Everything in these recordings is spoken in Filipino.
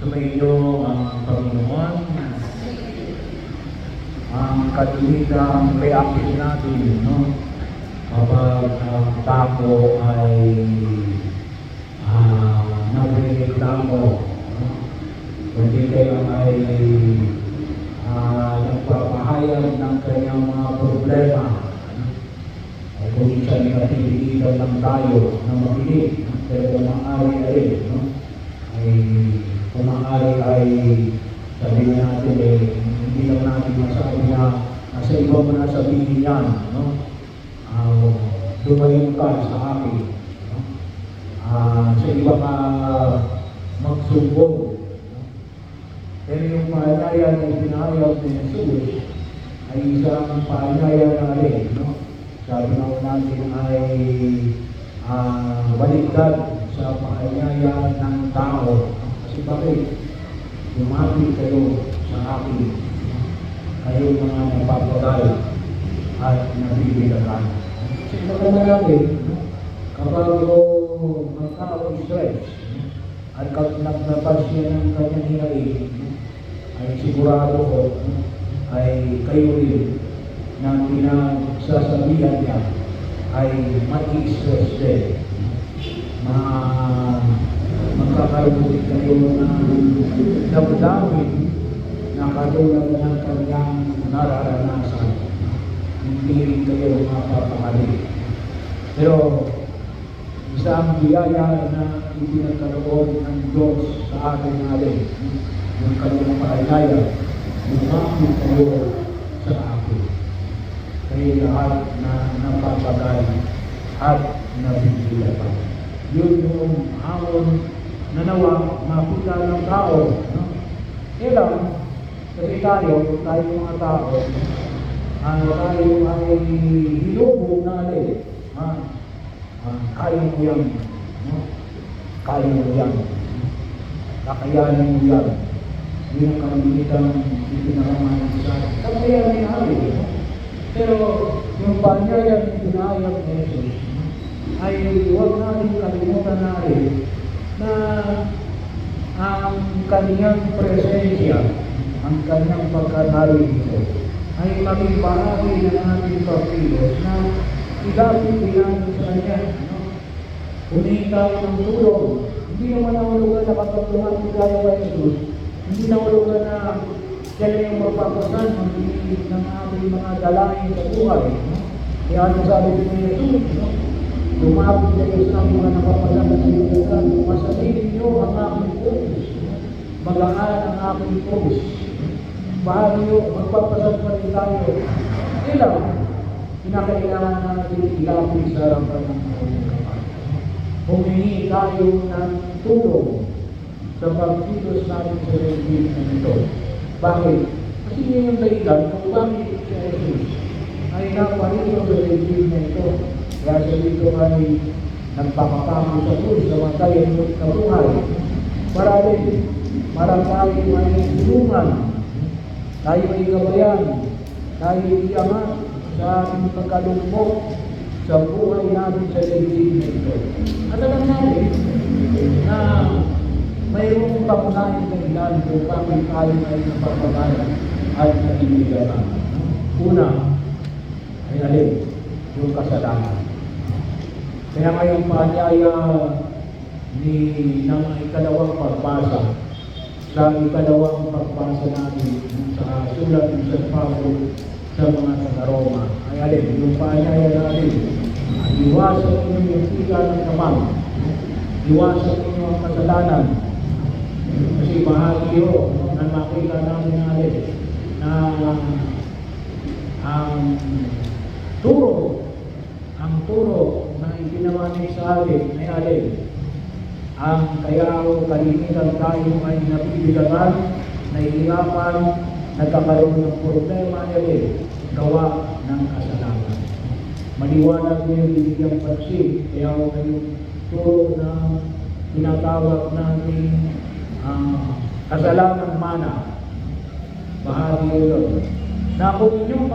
Sumainyo ang Panginoon. Ang katuligang reaction natin, no? Kapag ang tao ay nagreklamo, no? Kundi kayo ay nagpapahayag ng kanyang mga problema, no? Ay kung minsan napipilitan lang tayo na makinig, no? Pero maaari ay, no? Ay kung maaari ay sabihin natin hindi lang natin masabi na sa iba mo na sabihin yan, no? Lumayon ka sa akin, no? Sa iba ka magsumbong, no? Pero yung paanyaya na ipinahayag ni Jesus ay isang paanyaya na rin, no? Sabi natin ay baligtad sa paanyaya ng tao. Kasi bakit? Lumapit kayo sa akin, kayo mga napapagal at nabibigagan. Kasi maganda natin, kapag ang tao stress at kapag naglabas siya ng kanyang hinain, ay sigurado ko ay kayo rin na pinagsasabihan niya ay mati-stress din. Magkakaroon kayo ng damdamin na katulad ng kanyang nararanasan. Hindi rin kayo mapapakali. Pero isang biyaya na ipinagkaloob ng Diyos sa atin natin, yung kanyang paanyaya, lumapit kayo sa akin. Kayo lahat na napapagal at nabibilagan. Yun yung hamon na nawa makita ng tao, no? Ilang, kasi tayo mga tao, tayo ay hilubog natin, kaya mo yan, no? Kaya mo yan, kakayanin mo yan, yun ang kamilitang ipinangaman sa kakayanin natin, no? Pero yung paanyaya ng pinahayag ni Jesus ay huwag natin kalimutan natin na ang kanyang presensya, ang kanyang pagkadarito ay maging bahagi ng ating pagkilos na ilapit natin sa kanya, no? Humingi tayo ng tulong. Hindi naman nahulugan na kapag lumapit tayo kay Jesus, hindi nahulugan na siya yung magpapasan ng ating mga dalahin sa buhay, no? Kaya ano sabi ni Jesus, no? Lumapit kayo sa mga napapasan sa ilugan, masabihin niyo ang aking focus, magaan ang aking focus. Bahagi niyo, magpapasan pa rin tayo. Ilang, kinakailangan natin ilapit sa harapan ng Panginoon. Humingi tayo ng tulong sa pagkilos natin sa religion na ito. Bakit? Kasi yun yung dahilan kung bakit si Jesus ay naparito sa religion na ito. Kaya sa dito ay nagpapapako sa krus sa matay na buhay. Para tayo may tulungan, tayo ay gabayan, tayo iangat sa ating pagkalugmok sa buhay natin sa religion na ito. At alam natin na mayroong papunahing dahilan kung bakit tayo ay napapagalan at naibigan. Una, ay alin, yung kasalanan. Kaya ngayong paanyaya ng ikalawang pagbasa, sa ikalawang pagbasa natin sa sulat ng San Pablo sa mga taga-Roma, ay alin, yung paanyaya natin, iwasan ninyo yung tika ng kamang, iwasan ninyo ang kasalanan, kasi bahagi yun na makita namin alin na ang turo na itinawani sa atin ay alin, ang kaya kalimitan tayo ay nabibigagan, nahihirapan, nagkakaroon ng problema ay gawa ng kasalanan. Maliwanag niyo yung binigyang pansin, kaya yung turo na tinatawag natin kasalanan mana, bahagi yun. Na kung inyong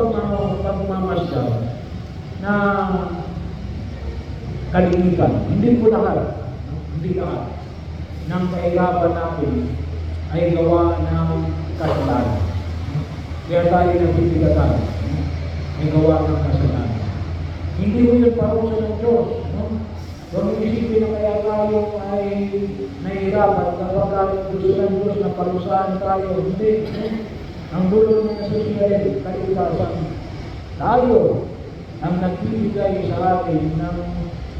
pagmamasdan na kalimitan, hindi lahat ng kahirapan natin ay gawa ng kasalanan. Kaya tayo nabibigatan ay gawa ng kasalanan. Hindi mo yun parusa ng Diyos. No? Kung isipin na kaya tayo ay nahihirapan kapag gusto ng Diyos na parusahan tayo, hindi. Ang dulo ng nasusunod, kaligtasan. Tayo ang nagbibigay sa atin ng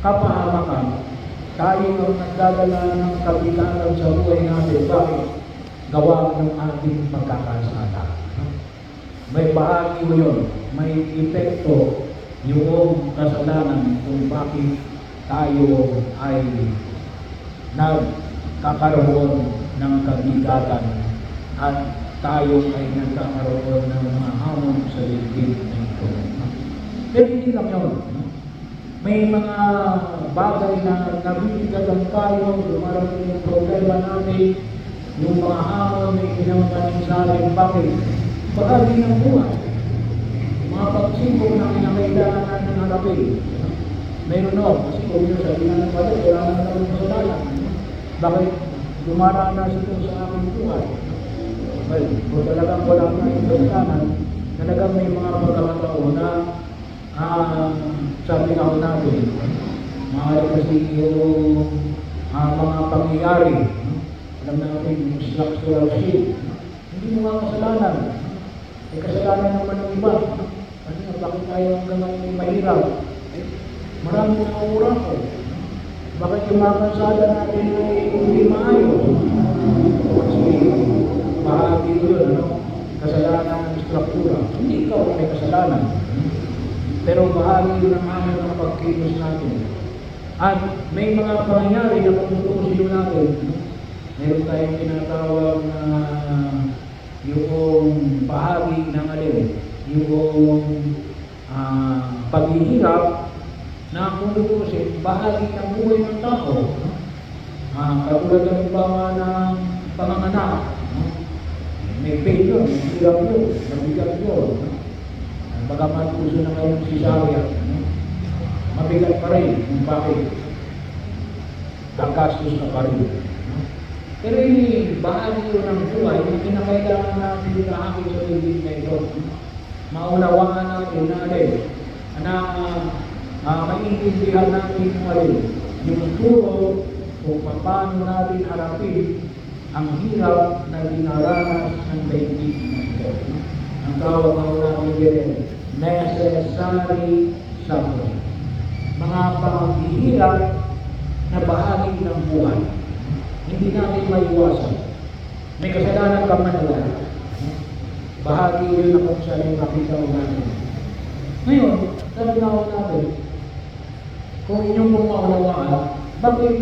kapahamakan. Tayo ang nagdadala ng kabitanan sa buhay natin. Bakit? Gawa ng ating pagkakasala. May bahagi mo yun. May epekto yung kasalanan kung bakit tayo ay nagkakaroon ng kabigatan at tayo ay nagkakaroon ng mga hamon sa ligid na ito. Pero hindi lang yun. May mga bagay na nabibigatan tayo, dumarating yung problema natin, yung mga hamon na ikinamanin sa atin. Bakit? Bahagi ng buhay. Mga pagsibok na kinakailangan natin harapin. Meron o, kasi kung yun sabihin ng pala, wala na naman kasalanan. Bakit? Dumaranas ito sa aking buhay. Well, kung talagang wala na yung kasalanan, talagang may mga pagkakataon na sabi nga ko natin, maaari kasi yung mga pangyayari, alam natin yung structural shift, hindi mo nga kasalanan. May kasalanan naman ng iba. Kasi nga, bakit tayo hanggang ngayon ay mahirap? Maraming nakawura ko. Bakit yung mga kalsada natin ay hindi maayos? Kasi bahagi ko yun, ano? Kasalanan ng struktura. Hindi ikaw may kasalanan. Pero bahagi yun ang amin ng pagkilos natin. At may mga pangyayari na pagtutusin natin. Meron tayong tinatawag na yung bahagi ng alin, yung paghihirap na kung lutusin, bahagi ng buhay ng tao. Katulad ng mga ng panganganak. May pain yun, may hirap yun, mabigat yun. Baka matuso na ngayon si Sharia. Mabigat pa rin kung bakit kakastos na pa rin. Pero yung bahagi yun ng buhay, yung kinakailangan natin ikahakit sa ligid na ito. Maunawaan natin na alin, na maintindihan natin kung alin, yung turo kung paano natin harapin ang hirap na dinaranas ng daigdig na ito. Ang tawag natin din, necessary suffering. Mga paghihirap na bahagi ng buhay. Hindi natin maiwasan. May kasalanan ka man wala. Bahagi yun na kung saan yung makita ko natin. Ngayon, sabi na ako natin, kung inyong maunawaan, bakit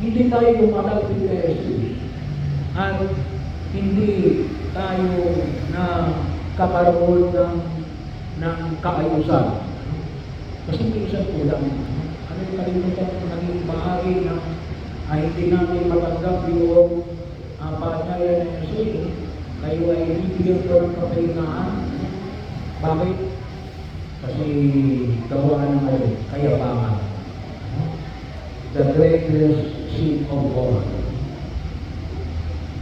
hindi tayo lumalapit kay Jesus? At hindi tayo na kakaroon ng kaayusan. Kasi minsan po lang, ano yung kalimutan kung naging bahagi ng hindi namin matanggap yung paanyaya na Jesus, kayo ay bibigyan ko ng kapahingaan. Bakit? Kasi gawa ng kayabangan. The greatest sin of all.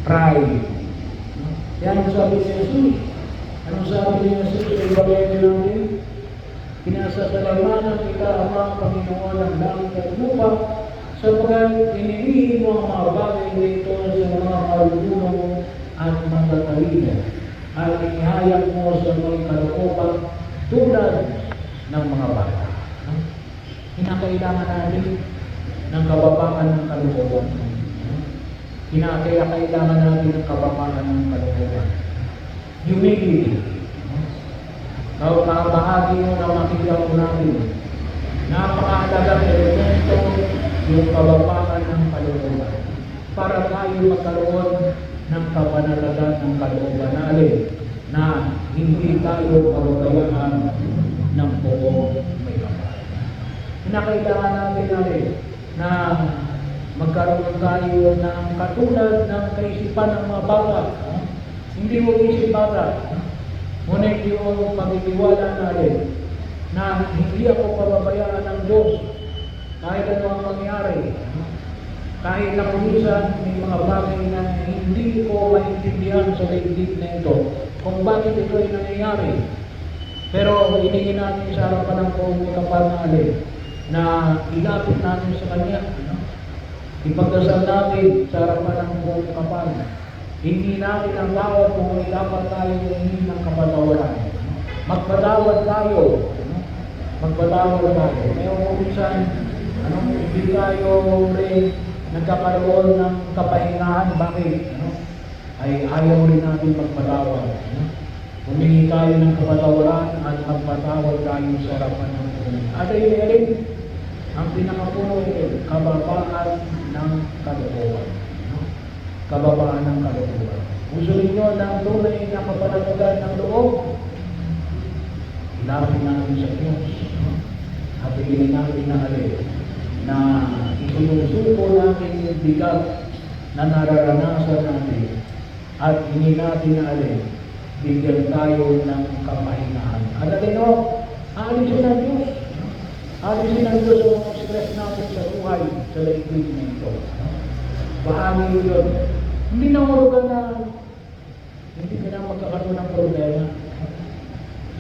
Pride. Yan ang sabi ni Jesus. Anong sabi ni Jesus sa Ebanghelyo natin? Kinasasalamanan kita ang mga Panginoon ng langit at lupa sapagkat inilihin mo ang mga bagay dito sa mga marunong at matatalino at inihayag mo sa mga kalooban tulad ng mga bata. Kinakailangan natin ng kababakan ng kalooban. Kinakailangan natin ng kababakan ng kalooban. Humility. Bahagi mo na makita mo natin. Napakahalagang elemento yung kababakan ng kalooban. Para tayo magkaroon ng kapanatagan ng kalooban na alin na hindi tayo pababayaan ng buong may kapal. Kinakailangan natin alin na magkaroon tayo ng katulad ng kaisipan ng mga bata. Hindi mo isip bata. Ngunit yung pagtitiwala natin na hindi ako pababayaan ng Diyos kahit ano ang mangyari. Kahit na minsan may mga bagay na hindi ko maintindihan sa daigdig na ito kung bakit ito ay nangyayari. Pero hiningin natin sa harapan ng Poong may kapal na alin na ilapit natin sa Kanya. Ano? Ipagdasal natin sa harapan ng Poong kapal. Hindi natin ang tawag kung may dapat tayo humingi ng kapatawaran. Magpatawad tayo. Ano? Magpatawad tayo. Ngayon kung minsan, hindi tayo rin nagkakaroon ng kapahingahan. Bakit? Ay ayaw rin natin magpatawad. Humingi tayo ng kapatawaran at magpatawad tayo sa harapan ng Panginoon. At ayun, ang pinakapuno ay kababaan ng kalooban. Kababaan ng kalooban. Gusto ninyo ng tunay na kapanatagan ng loob? Ilapit natin sa Diyos. At hingin natin na alin na isinusuko natin yung bigat na nararanasan natin. At hingin natin na alin bigyan tayo ng kapahingahan. At alin o, aalisin ang Diyos. Aalisin ang Diyos ang mga stress natin sa buhay, sa daigdig na ito. Bahagi yun. Hindi na urugan na hindi ka na magkakaroon ng problema.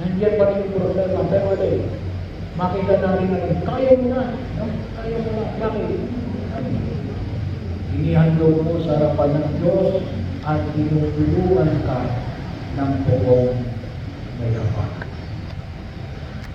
Nandiyan pa rin yung problema, pero alin, makita natin na kaya mo na. Kaya mo na. Bakit? Inihandog mo sa harapan ng Diyos at tinutulungan ka ng Poong may kapal.